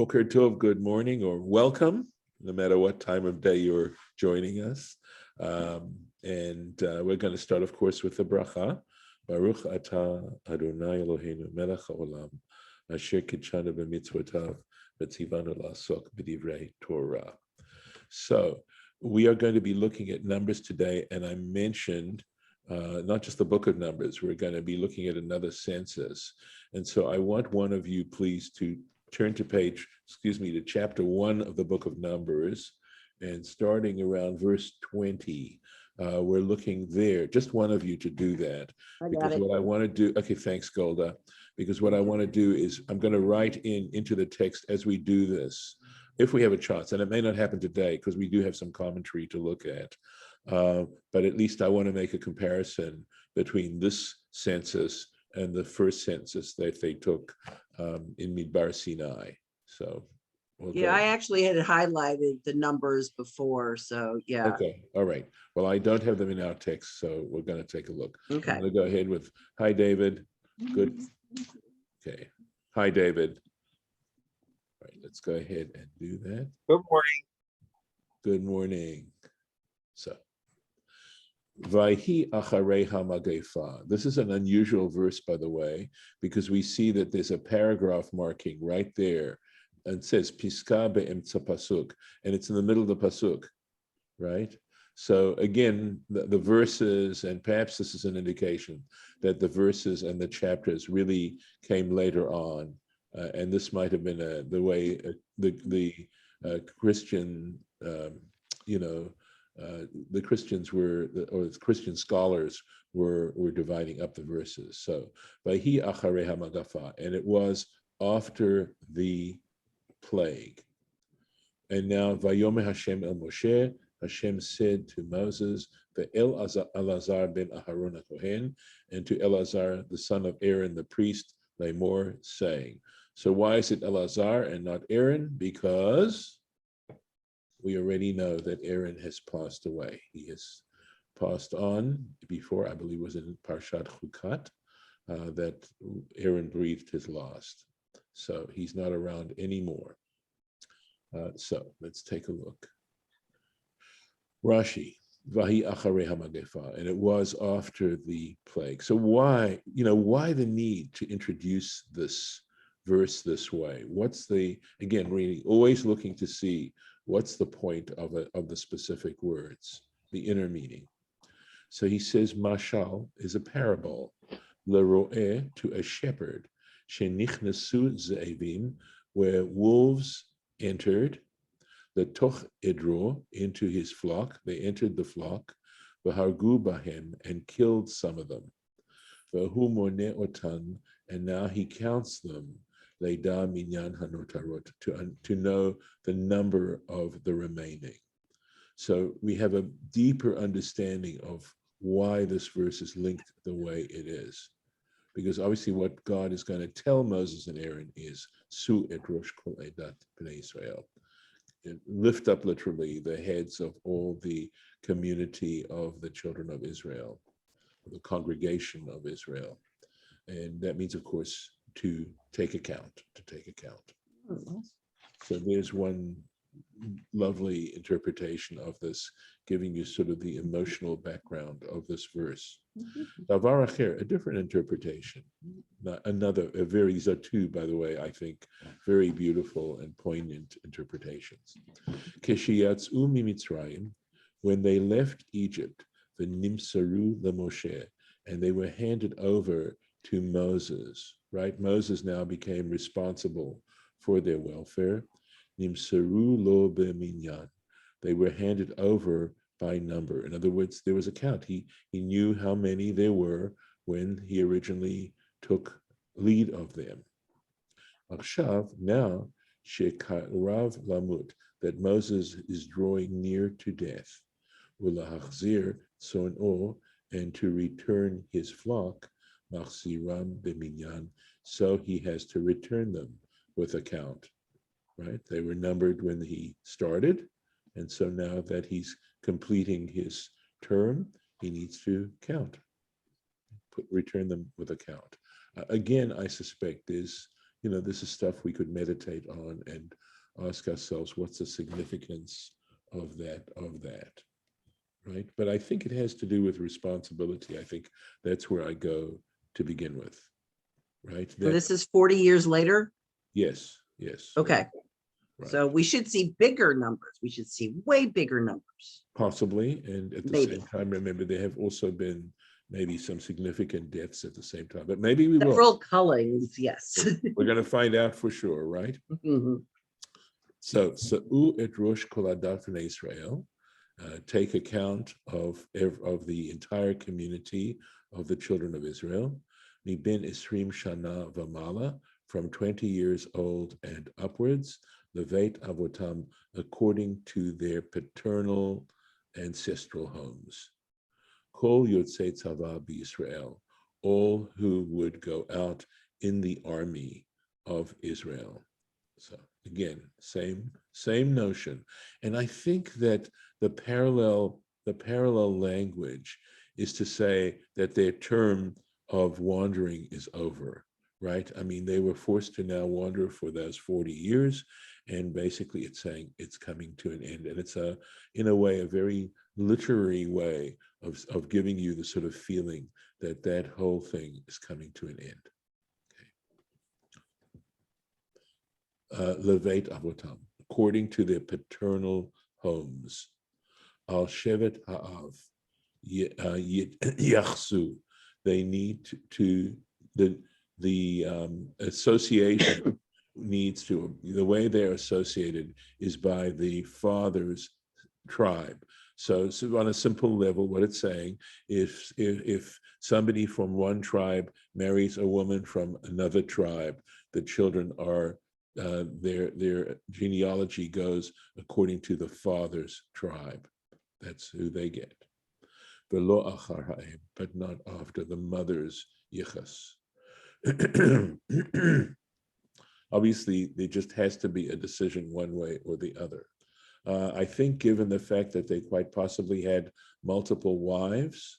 Boker Tov, good morning or welcome, no matter what time of day you're joining us. We're going to start, of course, with the bracha. Baruch atah Adonai Eloheinu melech haolam, asher kitshanu b'mitzvotav v'tzivanu la'asok b'divrei Torah. So we are going to be looking at Numbers today, and I mentioned not just the book of Numbers, we're going to be looking at another census. And so I want one of you, please, to turn to to chapter 1 of the book of Numbers, and starting around verse 20. We're looking there, just one of you to do that. Because what I want to do, okay, thanks, Golda. Because what I want to do is I'm going to write into the text as we do this, if we have a chance, and it may not happen today because we do have some commentary to look at. But at least I want to make a comparison between this census and the first census that they took in Midbar Sinai. So I actually had highlighted the numbers before, so yeah. Okay, all right. Well, I don't have them in our text, so we're going to take a look. Okay. I'm going to go ahead with, hi, David. Good. Okay. Hi, David. All right, let's go ahead and do that. Good morning. Good morning. So, Vayhi acharei hamagefa. This is an unusual verse, by the way, because we see that there's a paragraph marking right there, and it says Piska be'emtza pasuk, and it's in the middle of the pasuk, right? So again, the verses, and perhaps this is an indication that the verses and the chapters really came later on, and this might have been the way the Christian, the Christians or the Christian scholars were dividing up the verses. So, Vayhi acharei hamagafa, and it was after the plague. And now, Vayomer Hashem el Moshe, Hashem said to Moses, Elazar ben Aharon HaKohen, and to Elazar, the son of Aaron the priest, Lamor, saying. So why is it Elazar and not Aaron? Because we already know that Aaron has passed away. He has passed on before, I believe was in Parshat Chukat, that Aaron breathed his last. So he's not around anymore. So let's take a look. Rashi, Vahi acharei hamagefa, and it was after the plague. So why the need to introduce this verse this way? What's again, really always looking to see what's the point of the specific words, the inner meaning. So he says, Mashal is a parable, leroeh, to a shepherd, shenichnesu ze'evim, where wolves entered, the toch idro, into his flock. They entered the flock, v'hargu bahem, and killed some of them. V'hu moneh otan, and now he counts them, leida minyan hanotarot, to know the number of the remaining. So we have a deeper understanding of why this verse is linked the way it is. Because obviously what God is going to tell Moses and Aaron is, Su et rosh kol edat bnei Israel. Lift up literally the heads of all the community of the children of Israel, the congregation of Israel. And that means, of course, to take account. So there's one lovely interpretation of this, giving you sort of the emotional background of this verse. Davar acher, a different interpretation. These are two, by the way, I think, very beautiful and poignant interpretations. Keshiyatzu mimitzrayim, when they left Egypt, the nimsaru leMoshe, and they were handed over to Moses, right? Moses now became responsible for their welfare. Nimsaru lo beminyan, they were handed over by number. In other words, there was a count. He knew how many there were when he originally took lead of them. Akshav, now, shekarav lamut, that Moses is drawing near to death. Ulahachzir son'o, and to return his flock, machziram beminyan, so he has to return them with a count. Right? They were numbered when he started, and so now that he's completing his term, he needs to count, return them with a count. Again, I suspect there's this is stuff we could meditate on and ask ourselves, what's the significance of that, right? But I think it has to do with responsibility. I think that's where I go to begin with, right? And this is 40 years later? Yes. Okay. Right. So we should see bigger numbers. We should see way bigger numbers. Possibly. And at the Maybe. same time, remember, there have also been maybe some significant deaths at the same time, but maybe we will. Several cullings, yes. We're going to find out for sure, right? Mhm. So, Sa'u et Rosh Kol Adat B'nai Israel, take account of the entire community of the children of Israel, Mibin Isrim Shana Vamala, from 20 years old and upwards, Leveit Avotam, according to their paternal ancestral homes. Kol Yotzei Tzava B'Yisrael, all who would go out in the army of Israel. So again, same notion. And I think that the parallel language is to say that their term of wandering is over, right? I mean, they were forced to now wander for those 40 years, and basically it's saying it's coming to an end. And it's in a way, a very literary way of giving you the sort of feeling that whole thing is coming to an end. Leveit Avotam, according to their paternal homes. Al Shevet Ha'av, Yachsu, they need to, the association needs to, the way they're associated is by the father's tribe. So on a simple level, what it's saying, if somebody from one tribe marries a woman from another tribe, the children are their genealogy goes according to the father's tribe. That's who they get. V'lo achar ha'em, but not after the mother's yichas. Obviously, there just has to be a decision one way or the other. I think given the fact that they quite possibly had multiple wives,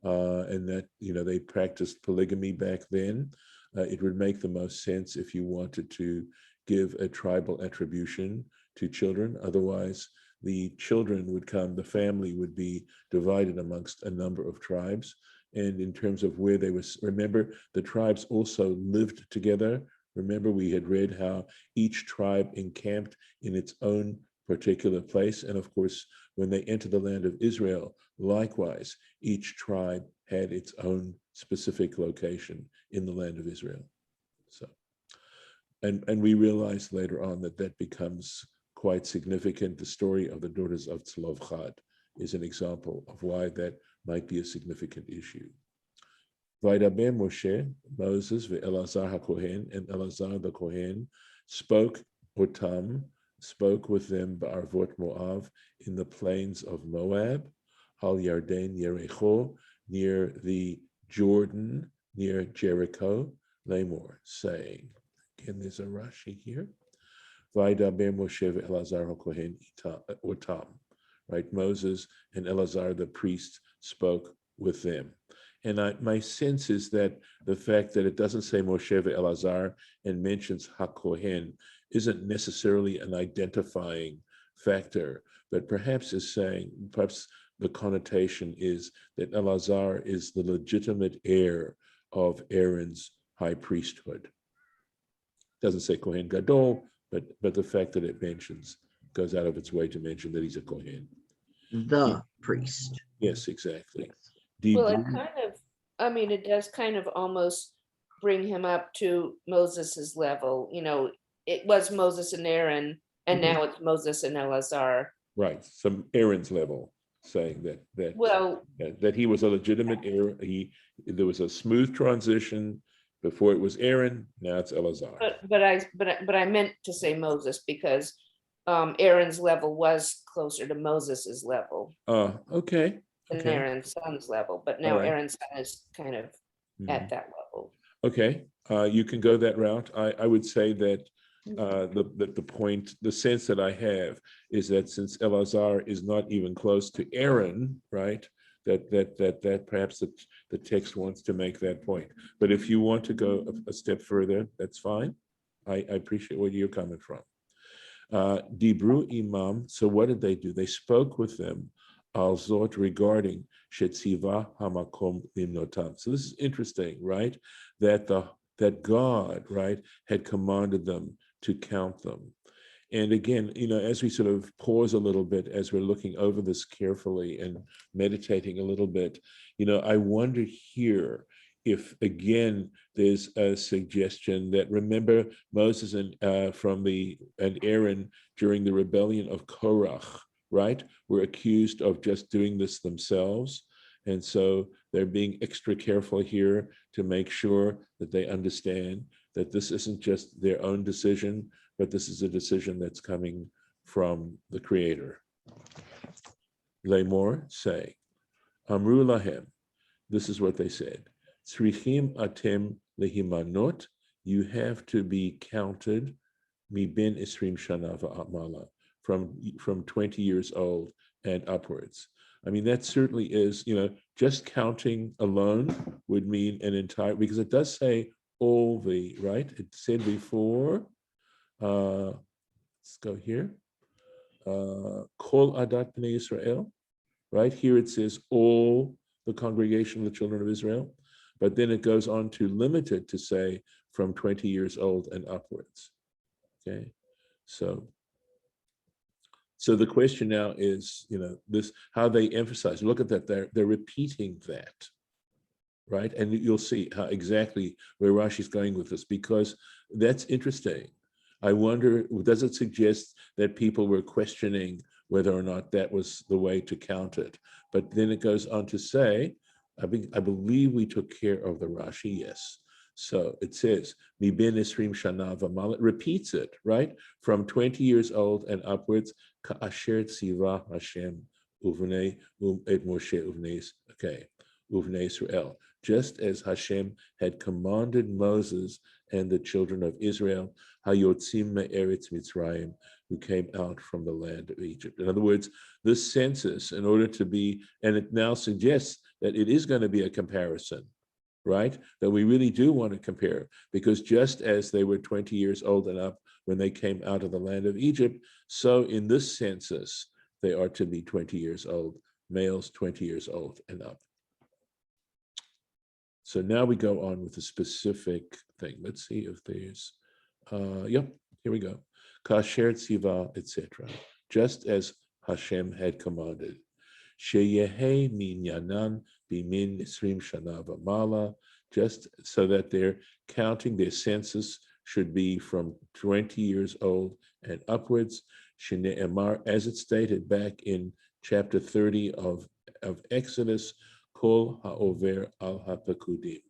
and that they practiced polygamy back then, it would make the most sense if you wanted to give a tribal attribution to children. Otherwise, the children would come, the family would be divided amongst a number of tribes. And in terms of where they were, remember, the tribes also lived together. Remember, we had read how each tribe encamped in its own particular place. And of course, when they entered the land of Israel, likewise, each tribe had its own specific location in the land of Israel. So, and we realized later on that becomes quite significant. The story of the daughters of Tzlofchad is an example of why that might be a significant issue. Vaidaber Moshe, Moses, ve'Elazar HaKohen, and Elazar the Kohen spoke with them Ba'arvot Moav, in the plains of Moab, Hal Yarden Yericho, near the Jordan, near Jericho, Lamor, saying, again, there's a Rashi here, Vaidaber Moshe ve'Elazar HaKohen Otam, right? Moses and Elazar the priest spoke with them. And my sense is that the fact that it doesn't say Moshe ve'Elazar and mentions HaKohen isn't necessarily an identifying factor, but perhaps the connotation is that Elazar is the legitimate heir of Aaron's high priesthood. It doesn't say Kohen Gadol, but the fact that it goes out of its way to mention that he's a Kohen. The priest. Yes, exactly. Well, it does kind of almost bring him up to Moses's level. It was Moses and Aaron, and now it's Moses and Elazar. Right, some Aaron's level, saying that he was a legitimate heir. There was a smooth transition. Before it was Aaron, now it's Elazar. But I meant to say Moses because Aaron's level was closer to Moses's level. Okay. Than Aaron's son's level, but now Aaron's son is kind of at that level. Okay, you can go that route. I would say that the sense that I have is that since Elazar is not even close to Aaron, right? That perhaps the text wants to make that point. But if you want to go a step further, that's fine. I appreciate where you're coming from. Dibru imam. So what did they do? They spoke with them al zot regarding shetziva hamakom limnotam. So this is interesting, right? That God, right, had commanded them to count them. And again, as we sort of pause a little bit, as we're looking over this carefully and meditating a little bit, I wonder here if, again, there's a suggestion that, remember Moses and Aaron during the rebellion of Korach, right, were accused of just doing this themselves. And so they're being extra careful here to make sure that they understand that this isn't just their own decision, but this is a decision that's coming from the Creator. Lemor say, Amru lahem, this is what they said. Tzrichim atem lehimanot, you have to be counted, mi ben isrim shana va'amala, from 20 years old and upwards. I mean, that certainly is, just counting alone would mean an entire, because it does say all the, right? It said before, let's go here. Kol adat bnei Israel, right? Here it says all the congregation of the children of Israel, but then it goes on to limit it to say from 20 years old and upwards. Okay, so the question now is, this, how they emphasize. Look at that; they're repeating that, right? And you'll see how exactly where Rashi's going with this, because that's interesting. I wonder, does it suggest that people were questioning whether or not that was the way to count it? But then it goes on to say, I believe we took care of the Rashi, yes. So it says, Mi ben isrim shana v'mala, repeats it, right? From 20 years old and upwards, ka'asher tziva Hashem uvnei et Moshe uvnei, okay, uvnei Israel. Just as Hashem had commanded Moses and the children of Israel, hayotzim me'eretz Mitzrayim, who came out from the land of Egypt. In other words, this census, in order to be, and it now suggests that it is going to be a comparison, right? That we really do want to compare, because just as they were 20 years old and up when they came out of the land of Egypt, so in this census, they are to be 20 years old, males 20 years old and up. So now we go on with a specific thing. Let's see if there's, yep, here we go. Kasher tziva, etc. Just as Hashem had commanded. Sheyehe minyanan bimin isrim shana v'mala, just so that their counting, their census should be from 20 years old and upwards. Shne'emar, as it stated back in chapter 30 of Exodus, Kol ha'over al ha'pekudim,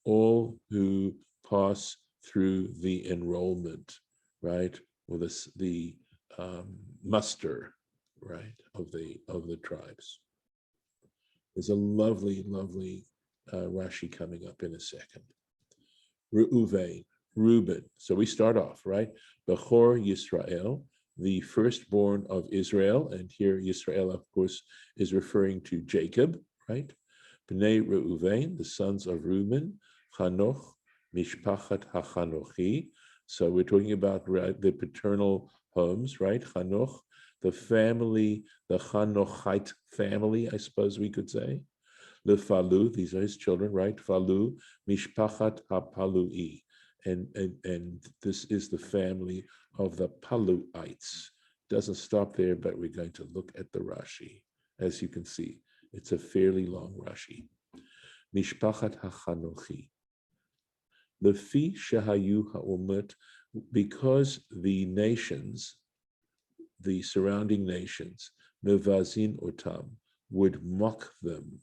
all who pass through the enrollment, right, or the muster, right, of the tribes. There's a lovely Rashi coming up in a second. Reuben. So we start off, right? Bechor Yisrael, the firstborn of Israel, and here Yisrael, of course, is referring to Jacob, right? Bnei Reuven, the sons of Reuben, Chanoch, Mishpachat HaChanochi. So we're talking about the paternal homes, right? Chanoch, the family, the Chanochite family, I suppose we could say. Lefalu, these are his children, right? Falu, Mishpachat HaPalui. And this is the family of the Paluites. Doesn't stop there, but we're going to look at the Rashi. As you can see, it's a fairly long Rashi. Mishpachat HaChanochi. Lefi shehayu ha'umet, because the nations, the surrounding nations, mevazin otam, would mock them,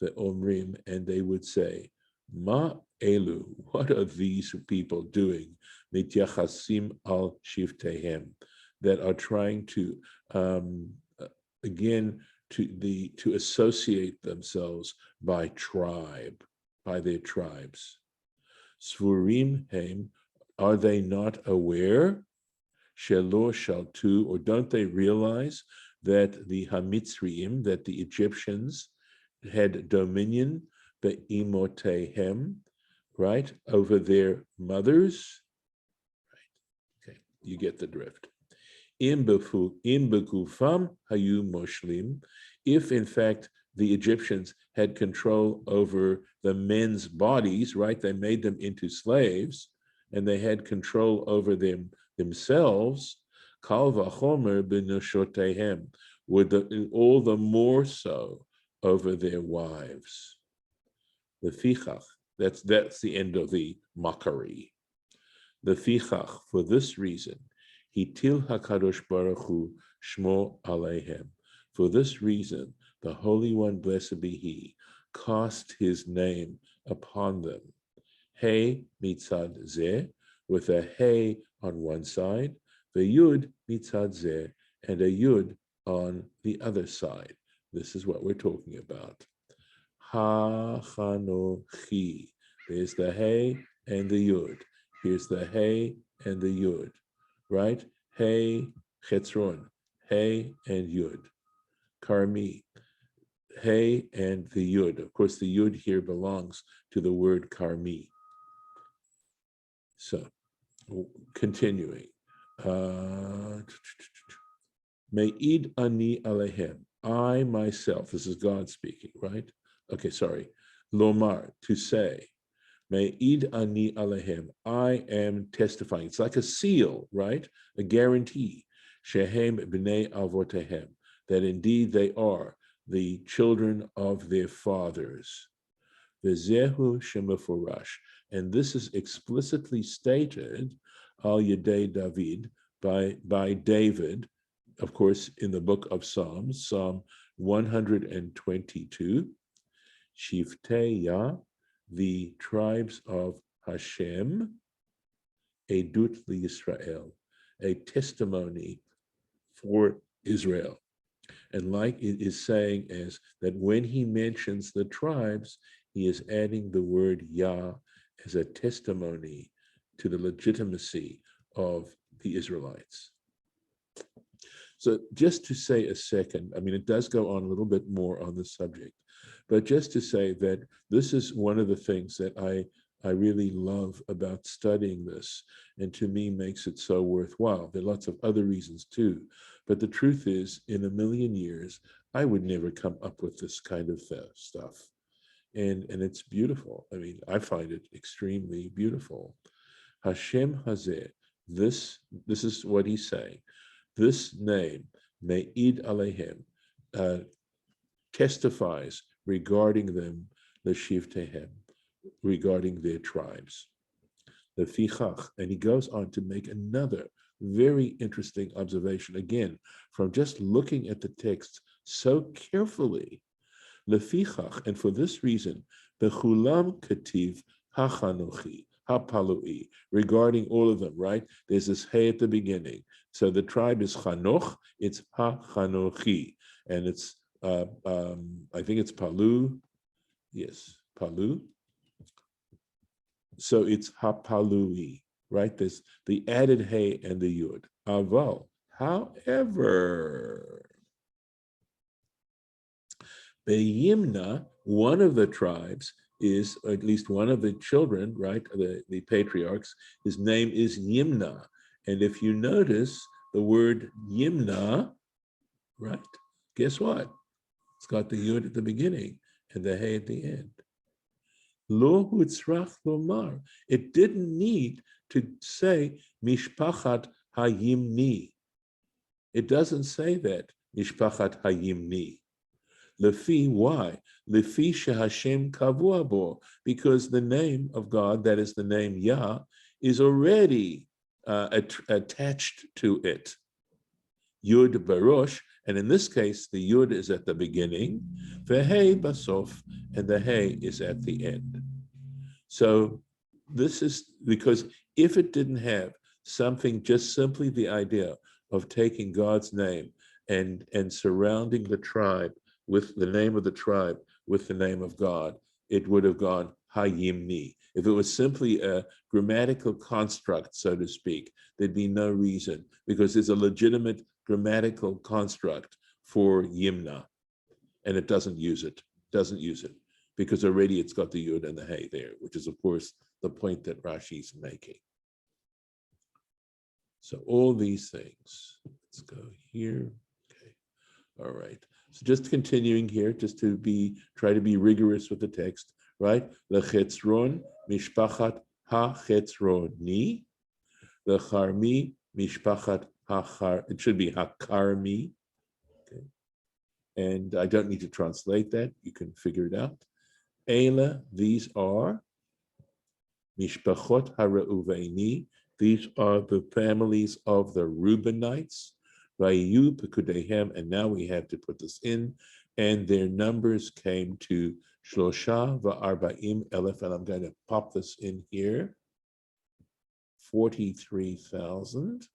the omrim, and they would say, Ma elu, what are these people doing? Mityachasim al shivtehem, that are trying to, again, to associate themselves by tribe, by their tribes. Svurim heim, are they not aware? Shelo shaltu, or don't they realize that the Hamitzriim, that the Egyptians had dominion, be'imotehem, right, over their mothers, You get the drift. In begufam hayu moshlim, if in fact the Egyptians had control over the men's bodies, right? They made them into slaves, and they had control over them themselves. Kal vachomer b'noshotehem, all the more so over their wives. The fichach, that's the end of the mockery. The fichach, for this reason, hitil hakadosh baruch hu shmo alehem. For this reason, the Holy One, blessed be He, cast His name upon them. Hey mitzad zeh, with a hey on one side, the yud mitzad zeh, and a yud on the other side. This is what we're talking about. Ha-chanochi. There's the hey and the yud. Here's the hey and the yud, right? Hey, chetzron, hey and yud. Karmi, hey and the yud. Of course, the yud here belongs to the word karmi. So, continuing. Me'id ani alehem. I myself, this is God speaking, right? Okay, sorry. Lomar, to say. Me'id ani alehem. I am testifying. It's like a seal, right? A guarantee. Shehem b'nei avotehem. That indeed they are the children of their fathers. V'zehu shemefurash. And this is explicitly stated al yedei David, by David, of course, in the book of Psalms, Psalm 122, Shiftei Yah, the tribes of Hashem, Edut LiYisrael, a testimony for Israel. And like it is saying is that when he mentions the tribes, he is adding the word Yah as a testimony to the legitimacy of the Israelites. So just to say a second, I mean, it does go on a little bit more on the subject, but just to say that this is one of the things that I really love about studying this, and to me makes it so worthwhile. There are lots of other reasons too, but the truth is, in a million years, I would never come up with this kind of stuff. And it's beautiful. I mean, I find it extremely beautiful. Hashem Hazeh, this is what he's saying. This name, Me'id Alehem, testifies regarding them, the Shivtehem, regarding their tribes. The Fichach, and he goes on to make another very interesting observation, again, from just looking at the text so carefully. The Fichach, and for this reason, the Chulam Kativ Hachanochi, Hapalui, regarding all of them, right? There's this hey at the beginning. So the tribe is Chanoch, it's Ha-Chanochi, and it's, I think it's Palu, yes, Palu. So it's Hapalui, right? There's the added hey and the yud. Aval, however, Beyimna, one of the tribes is, or at least one of the children, right, the patriarchs, his name is Yimna. And if you notice the word Yimna, right, guess what? It's got the yud at the beginning and the hey at the end. Lo hutzrach lomar. It didn't need to say mishpachat hayimni. It doesn't say that, mishpachat hayimni. Lefi, why? Lefi shehashem kavua bo, because the name of God, that is the name Yah, is already attached to it. Yud barosh, and in this case, the Yud is at the beginning, vehei basof, and the hey is at the end. So this is because if it didn't have something, just simply the idea of taking God's name and surrounding the tribe with the name of the tribe, with the name of God, it would have gone Hayimni. If it was simply a grammatical construct, so to speak, there'd be no reason, because there's a legitimate grammatical construct for Yimna, and it doesn't use it, because already it's got the Yud and the Hey there, which is, of course, the point that Rashi's making. So all these things. Let's go here. Okay. All right. So just continuing here, just to try to be rigorous with the text, right? Lechetzron mishpachat hachetzroni, lecharmi mishpachat hachar. It should be hakarmi. Okay. And I don't need to translate that. You can figure it out. Eila, these are mishpachot hareuveini. These are the families of the Reubenites. Vayu pekudehem, and now we have to put this in. And their numbers came to shlosha va'arba'im elef, and I'm going to pop this in here. 43,000.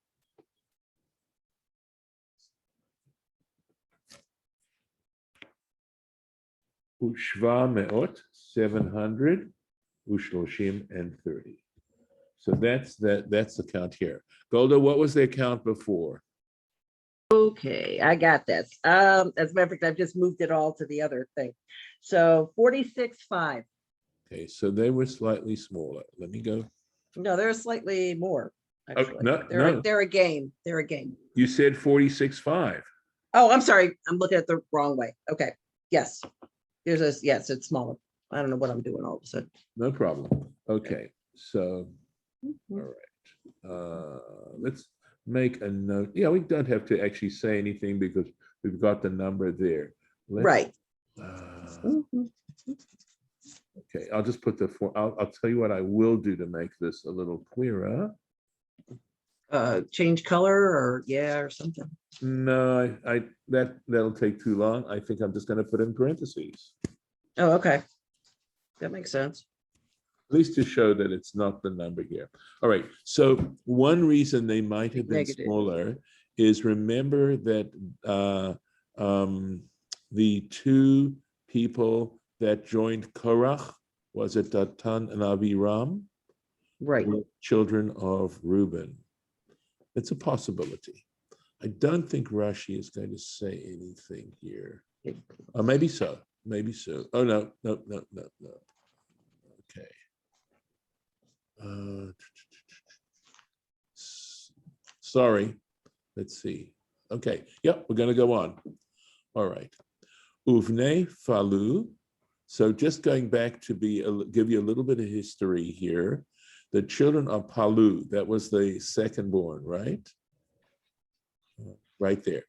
Ushva me'ot, 700. Ushloshim and 30. So that's the count here. Golda, what was the account before? Okay, I got this. As a matter of fact, I've just moved it all to the other thing. So 46.5. Okay, so they were slightly smaller. Let me go. No, they're slightly more, actually. no, They're no. they're a game. They're a game. You said 46.5. Oh, I'm sorry. I'm looking at the wrong way. Okay. Yes. Yes, it's smaller. I don't know what I'm doing all of a sudden. No problem. Okay, so Mhm. all right. Let's make a note. Yeah, we don't have to actually say anything because we've got the number there. Right. Okay, I'll just put I'll tell you what I will do to make this a little clearer. Change color or something. No, that'll take too long. I think I'm just going to put in parentheses, Oh, okay. That makes sense. at least to show that it's not the number here. All right. So one reason they might have been Negative. smaller is, remember that the two people that joined Korach, was it Datan and Aviram? Right. Were children of Reuben. It's a possibility. I don't think Rashi is going to say anything here. Maybe so. Maybe so. Oh, no. Okay. Sorry. Let's see. Okay. Yep, we're going to go on. All right. Uvne Falu. So just going back to give you a little bit of history here. The children of Palu, that was the second born, right? Right there,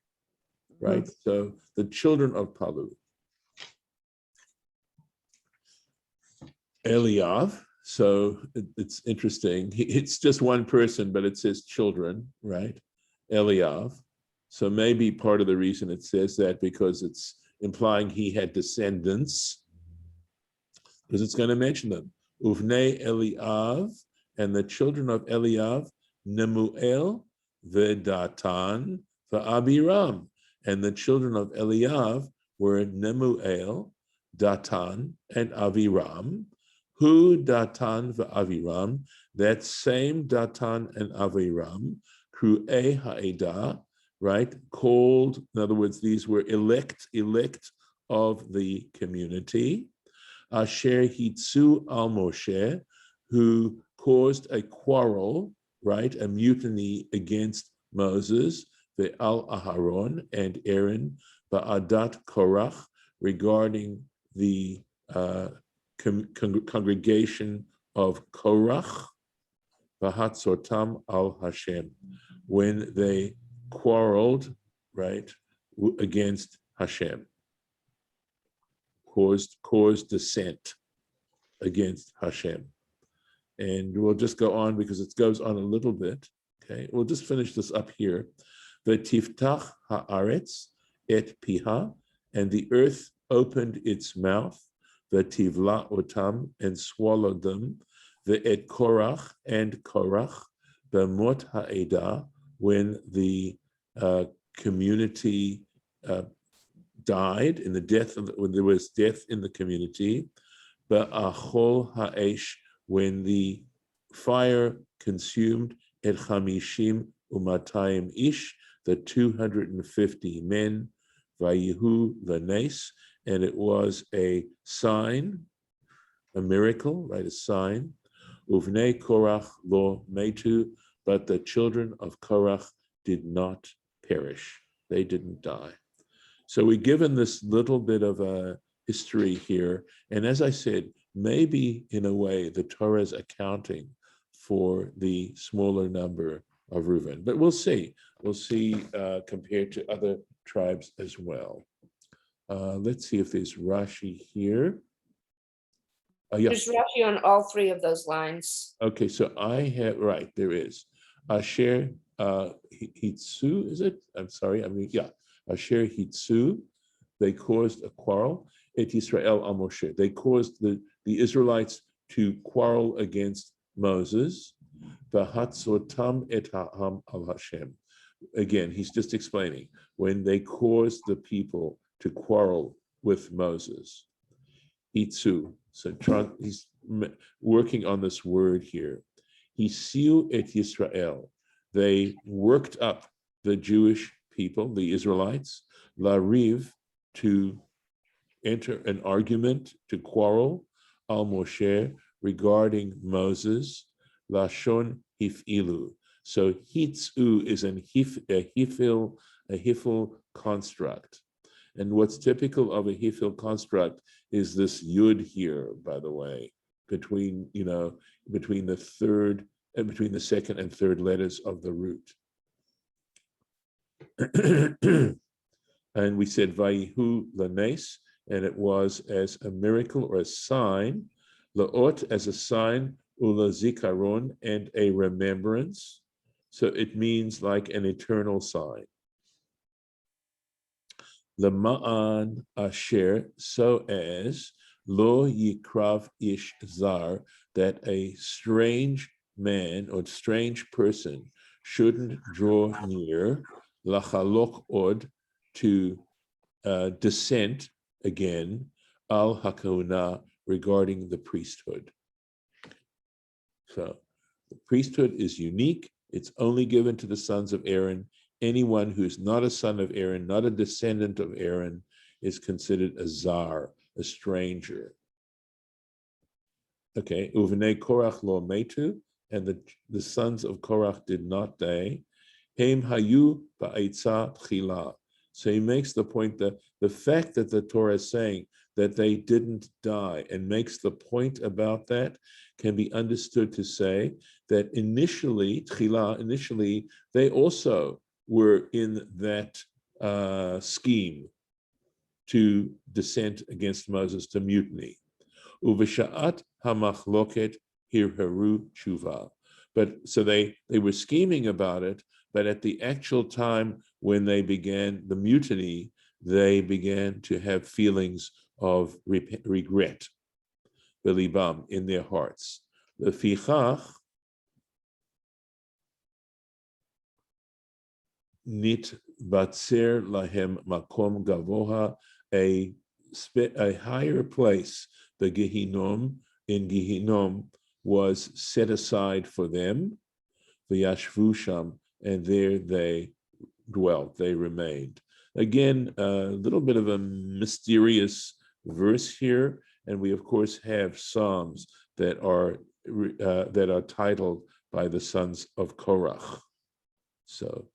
right? Mm-hmm. So the children of Palu. Eliav, so it's interesting. It's just one person, but it says children, right? Eliav. So maybe part of the reason it says that because it's implying he had descendants, because it's going to mention them. Uvnei Eliav, and the children of Eliav, Nemuel, Vedatan, Abiram, and the children of Eliav were Nemuel, Datan, and Aviram. Who Datan v'Aviram? That same Datan and Aviram, Kru'ei Ha'edah, right? Called, in other words, these were elect of the community. Asher Hitzu al Moshe, who caused a quarrel, right? A mutiny against Moses, the Al Aharon and Aaron, Ba'adat Korach, regarding the congregation of Korach, Ba'hatzotam al Hashem, when they quarreled, right, against Hashem, caused dissent against Hashem. And we'll just go on because it goes on a little bit. Okay, we'll just finish this up here. V'tiftach haaretz et piha, and the earth opened its mouth. V'tivla otam, and swallowed them. V'et Korach, and Korach, b'mot ha'edah, when the community died, in the death when there was death in the community. Ba'achol ha'esh, when the fire consumed et chamishim umatayim ish, the 250 men, vayihu l'nes, and it was a sign, a miracle, right, a sign. Uvnei Korach lo metu, but the children of Korach did not perish. They didn't die. So we're given this little bit of a history here. And as I said, maybe in a way, the Torah is accounting for the smaller number of Reuven. But we'll see. We'll see compared to other tribes as well. Let's see if there's Rashi here. Yeah. There's Rashi on all three of those lines. Okay, so I have, right, there is. Asher Hitsu, is it? I'm sorry, yeah. Asher Hitsu, they caused a quarrel. Et Yisrael al Moshe. They caused the Israelites to quarrel against Moses. V'hatzotam et ha'am al Hashem. Again, he's just explaining when they caused the people to quarrel with Moses. Hitsu. So he's working on this word here. Hisiu et Yisrael. They worked up the Jewish people, the Israelites, lariv, to enter an argument, to quarrel, al Moshe, regarding Moses, lashon hifilu. So hitsu is a hifil construct. And what's typical of a hifil construct is this yud here, by the way, between the second and third letters of the root. And we said vayihu lanes, and it was as a miracle or a sign, laot as a sign, ula zikaron, and a remembrance. So it means like an eternal sign. Lema'an asher, so as lo yikrav ish zar, that a strange man or strange person shouldn't draw near, lachalok od, to dissent again, al hakuna, regarding the priesthood. So the priesthood is unique. It's only given to the sons of Aaron. Anyone who's not a son of Aaron, not a descendant of Aaron, is considered a zar, a stranger. Okay, Uvnei Korach lo metu, and the sons of Korach did not die. Heim hayu ba'etza tchila. So he makes the point that the fact that the Torah is saying that they didn't die and makes the point about that can be understood to say that initially, they also were in that scheme to dissent against Moses, to mutiny. Uvesha'at hamachloket hirharu tshuva. But so they were scheming about it, but at the actual time when they began the mutiny, they began to have feelings of regret, belibam, in their hearts. Lefichach nit batzer lahem makom gavoha, a higher place, the Gehinom, in Gehinom, was set aside for them, the Yashvu Sham, and there they dwelt, they remained. Again, a little bit of a mysterious verse here, and we of course have Psalms that are titled by the sons of Korach. So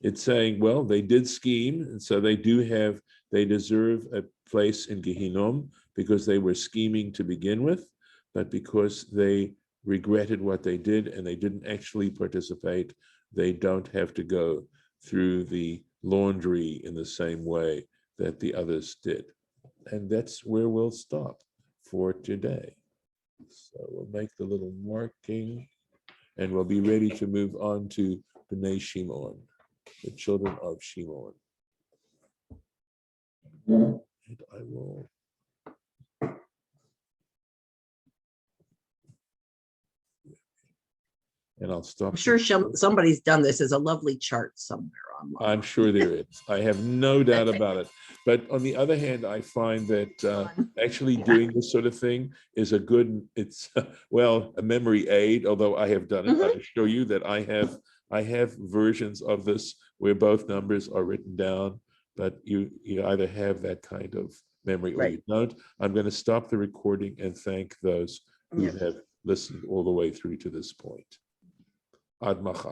it's saying, well, they did scheme, and so they deserve a place in Gehinom because they were scheming to begin with, but because they regretted what they did and they didn't actually participate, they don't have to go through the laundry in the same way that the others did. And that's where we'll stop for today. So we'll make the little marking and we'll be ready to move on to Bnei Shimon, the children of Shimon. And I will. And I'll stop. I'm sure somebody's done this as a lovely chart somewhere online. I'm sure there is. I have no doubt about it. But on the other hand, I find that actually doing this sort of thing is a good, a memory aid, although I have done it. I show you that I have versions of this where both numbers are written down, but you either have that kind of memory or you don't. I'm going to stop the recording and thank those who have listened all the way through to this point. Ad Machar.